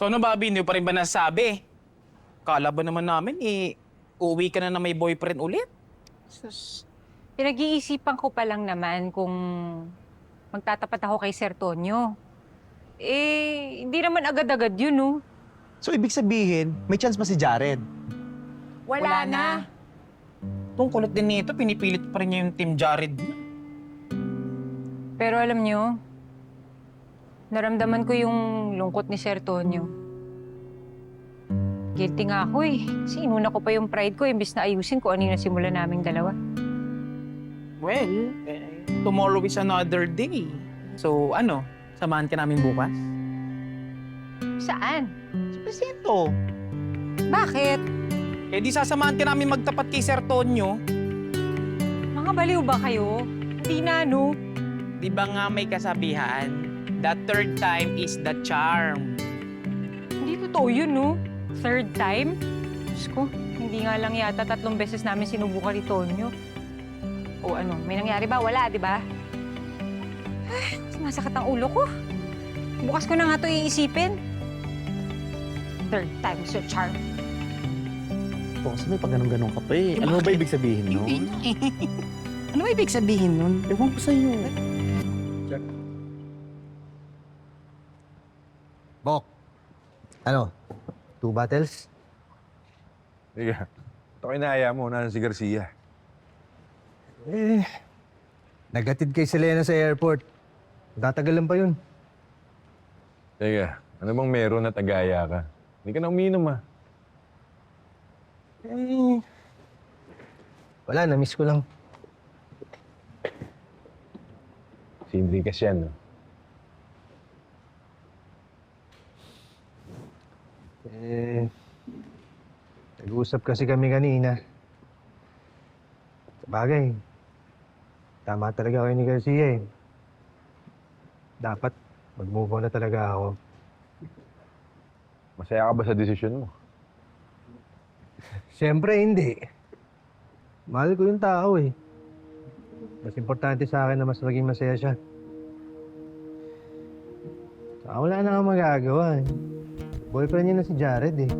So ano, Bobby, hindi mo pa rin ba nasabi? Kala ba naman namin, uuwi ka na may boyfriend ulit? Sus, pinag-iisipan ko pa lang naman kung magtatapat ako kay Sir Tonyo. Hindi naman agad-agad yun, no? So, ibig sabihin, may chance ba si Jared? Wala na. Itong kulit din nito, pinipilit pa rin niya yung Team Jared. Pero alam nyo, naramdaman ko yung lungkot ni Sir Tonyo. Guilty nga ako eh. Kasi inuna ko pa yung pride ko imbis na ayusin ko ano yung nasimula naming dalawa. Well, tomorrow is another day. So ano, samahan ka namin bukas? Saan? Sa presinto. Bakit? Di sasamahan ka namin magtapat kay Sir Tonyo. Mga baliw ba kayo? Hindi na, no? Di ba nga may kasabihan? The third time is the charm. Hindi totoo yun, no? Third time? Diyos ko, hindi nga lang yata 3 beses namin sinubukan ni Tonyo. O ano, may nangyari ba? Wala, di ba? Ay, sumasakit ang ulo ko. Bukas ko na nga ito iisipin. Third time is your charm. Kasi may pag-ganong-ganong ka pa eh. Ano ba ibig sabihin nun? Ano ba ibig sabihin nun? Ewan ko sa'yo. Bok, ano? 2 bottles? Sige. Ito kinaya mo, nasan si Garcia? Nagatid kay Selena sa airport. Tatagalan pa yun. Sige, ano bang meron na tagaya ka? Hindi ka na uminom ah. Wala, na-miss ko lang. Si Enriquez yan, no? Nag-uusap kasi kami kanina. Sabagay, tama talaga kayo ni Garcia eh. Dapat mag-move on na talaga ako. Masaya ka ba sa desisyon mo? Siyempre hindi. Mahal ko yung tao eh. Mas importante sa akin na mas maging masaya siya. Saka wala na akong magagawa eh. Boyfriend niya na si Jared eh.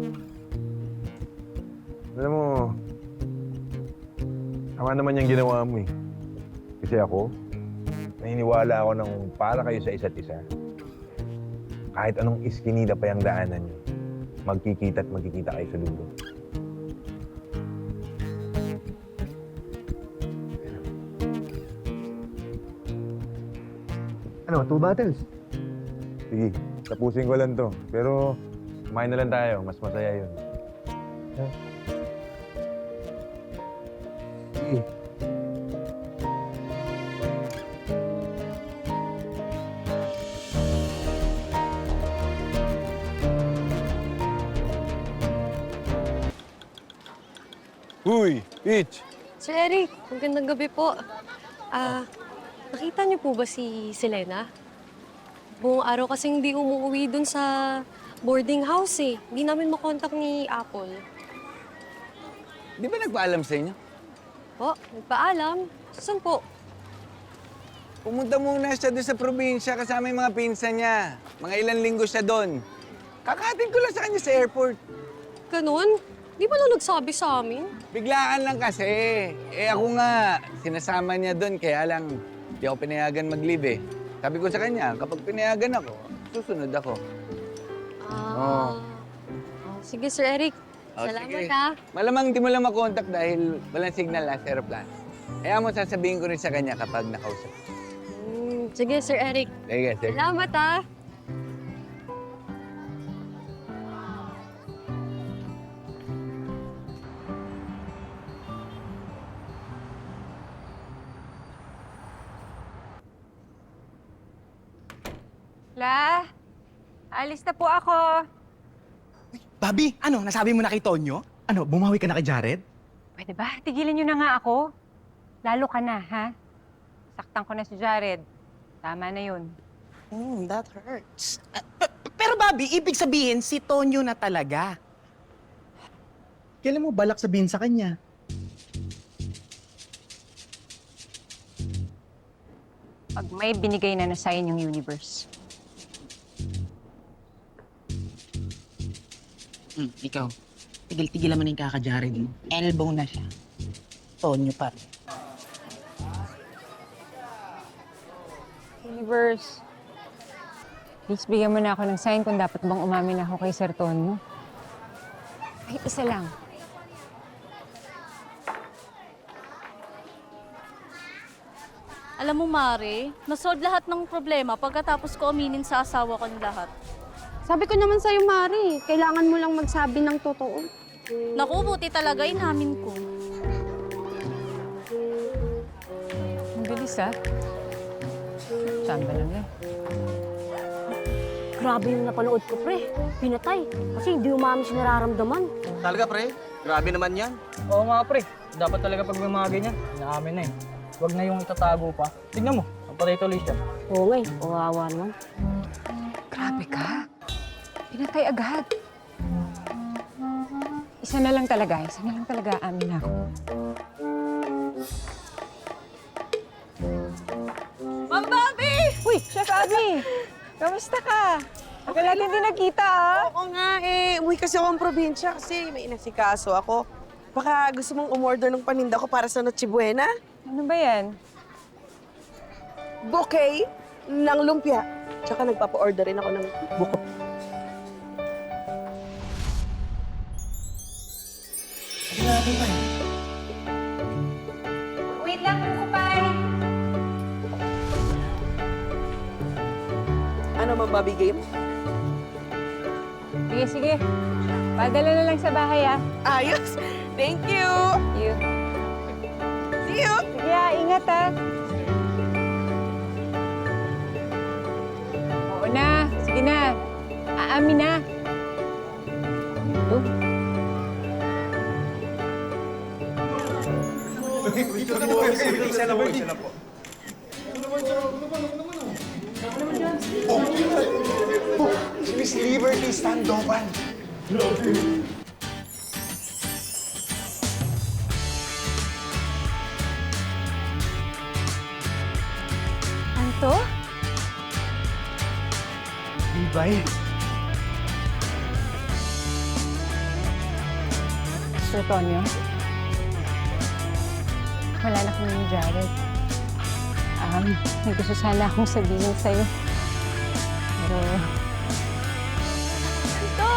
Alam mo, tama naman yung ginawa mo eh. Kasi ako, naniniwala ako ng para kayo sa isa't isa. Kahit anong iskinita pa yung daanan nyo, magkikita at magkikita kayo sa dulo. Ano, 2 bottles? Sige, tapusin ko lang to. Pero kumain na lang tayo, mas masaya yun. Sige. Uy, Peach! Sir Eric, magandang gabi po. Nakita niyo po ba si Selena? Buong araw kasing hindi umuwi dun sa boarding house eh. Hindi namin makontak ni Apple. Di ba nagpaalam sa inyo? Po, nagpaalam. Saan po? Pumunta muna siya doon sa probinsya kasama yung mga pinsan niya. Mga ilang linggo siya doon. Kakatin ko lang sa kanya sa airport. Ganun? Di ba lang nagsabi sa amin? Biglaan lang kasi. Ako nga, sinasama niya doon kaya lang di ako pinayagan mag-leave eh. Sabi ko sa kanya, kapag pinayagan ako, susunod ako. Ah. Sige, Sir Eric. Salamat sige. ha. Malamang di mo lang makontak dahil walang signal last aeroplane. Kaya mo sasabihin ko rin sa kanya kapag nakausap. Sige, Sir Eric. Sige, sige. Salamat ha. La, alis na po ako. Bobby, ano? Nasabi mo na kay Tonyo? Ano, bumawi ka na kay Jared? Pwede ba? Tigilan niyo na nga ako. Lalo ka na, ha? Saktan ko na si Jared. Tama na yun. That hurts. Pero Bobby, ibig sabihin, si Tonyo na talaga. Kailan mo balak sabihin sa kanya? Pag may binigay na na sa yung universe. Ikaw. Tigil-tigilan mo na yung kaka-Jared mo. Elbow na siya. Tonyo pa rin. Universe. Please, bigyan mo na ako ng sign kung dapat bang umamin ako kay Sir Tonyo. Kahit isa lang. Alam mo, Mare, nasolve lahat ng problema pagkatapos ko aminin sa asawa ko lahat. Sabi ko naman sa'yo, Mari, kailangan mo lang magsabi ng totoo. Naku, buti talaga inamin ko. Ang bilis, ah. Saan ba lang yan? Grabe yung napanood ko, pre. Pinatay. Kasi hindi umamin siya nararamdaman. Talaga, pre? Grabe naman yan. Oo nga, pre. Dapat talaga pag may mga ganyan, inaamin na eh. Huwag na yung itatago pa. Tignan mo, napatay tuloy siya. Oo nga, kawawa naman. Grabe ka. Pinatay agad. Isa na lang talaga, amin ako. Ma'am Bobby! Uy, Chef Abby! Kamusta ka? Tagal natin din nagkita, ah. Oo nga eh. Umuwi kasi ako ng probinsya kasi may inasikaso ako. Baka gusto mong umorder ng paninda ko para sa Noche Buena? Ano ba yan? Bouquet ng lumpia. Tsaka nagpapa-order rin ako ng buko. Wait lang, bukupay! Ano man babigay mo? Sige, sige. Padala na lang sa bahay, ah. Ayos! Thank you! You. See you! Sige, ah. Ingat, ah. Oo na. Sige na. Aamin na. Ito. Si Miss Liberty Sandoval. Anto? Ibay. Sir Tonyo? Wala na kami ni Jared. May gusto sana akong sabihin sa'yo. Pero... Ito!